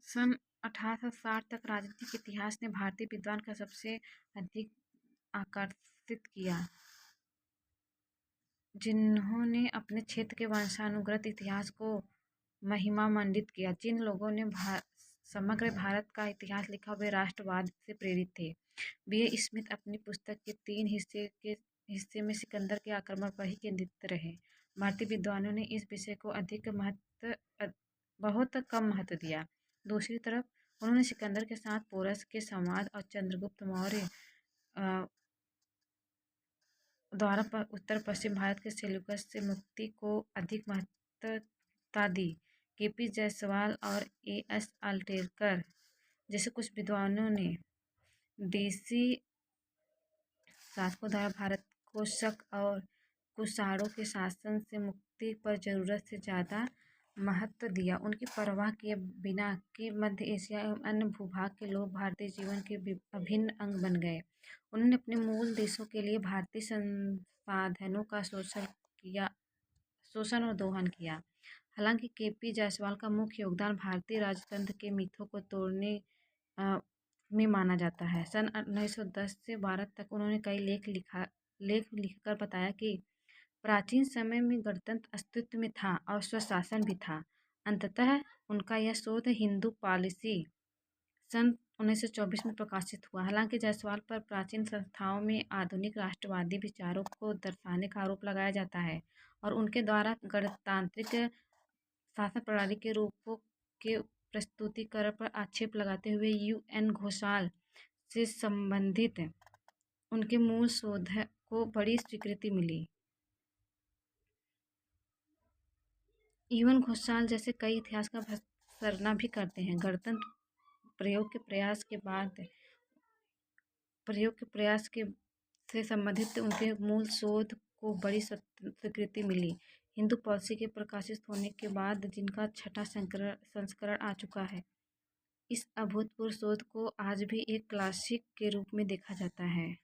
सन 1860 तक राजनीतिक इतिहास ने भारतीय विद्वान का सबसे अधिक आकर्षित किया, जिन्होंने अपने क्षेत्र के वंशानुगत इतिहास को महिमामंडित किया। जिन लोगों ने समग्र भारत का इतिहास लिखा, वे राष्ट्रवाद से प्रेरित थे। बी.ए. स्मिथ अपनी पुस्तक के 3 हिस्से में सिकंदर के आक्रमण पर ही केंद्रित रहे। भारतीय विद्वानों ने इस विषय को बहुत कम महत्व दिया। दूसरी तरफ उन्होंने सिकंदर के साथ पोरस के संवाद और चंद्रगुप्त मौर्य द्वारा उत्तर पश्चिम भारत के सेल्यूकस से मुक्ति को अधिक महत्वता दी। के.पी. जायसवाल और ए.एस. आल्टेकर जैसे कुछ विद्वानों ने देशी शासकों द्वारा भारत को शक और कुषाणों के शासन से मुक्ति पर जरूरत से ज़्यादा महत्व दिया। उनकी परवाह किए बिना कि मध्य एशिया एवं अन्य भूभाग के लोग भारतीय जीवन के अभिन्न अंग बन गए, उन्होंने अपने मूल देशों के लिए भारतीय संसाधनों का शोषण और दोहन किया। हालांकि के.पी. जायसवाल का मुख्य योगदान भारतीय राजतंत्र के मिथों को तोड़ने में माना जाता है। सन 1910 से 12 तक उन्होंने कई लेख लिखकर बताया कि प्राचीन समय में गणतंत्र अस्तित्व में था और स्वशासन भी था। अंततः उनका यह शोध हिंदू पॉलिसी सन 1924 में प्रकाशित हुआ। हालांकि जायसवाल पर प्राचीन संस्थाओं में आधुनिक राष्ट्रवादी विचारों को दर्शाने का आरोप लगाया जाता है और उनके द्वारा गणतांत्रिक शासन प्रणाली के रूपों के प्रस्तुतिकरण पर आक्षेप लगाते हुए यू.एन. घोषाल से संबंधित उनके मूल शोध को बड़ी स्वीकृति मिली। यू.एन. घोषाल जैसे कई इतिहास का भर्त्सना भी करते हैं। गणतंत्र प्रयोग के प्रयास से संबंधित उनके मूल शोध को बड़ी स्वीकृति मिली। हिंदू पॉलिसी के प्रकाशित होने के बाद जिनका 6वां संस्करण आ चुका है, इस अभूतपूर्व शोध को आज भी एक क्लासिक के रूप में देखा जाता है।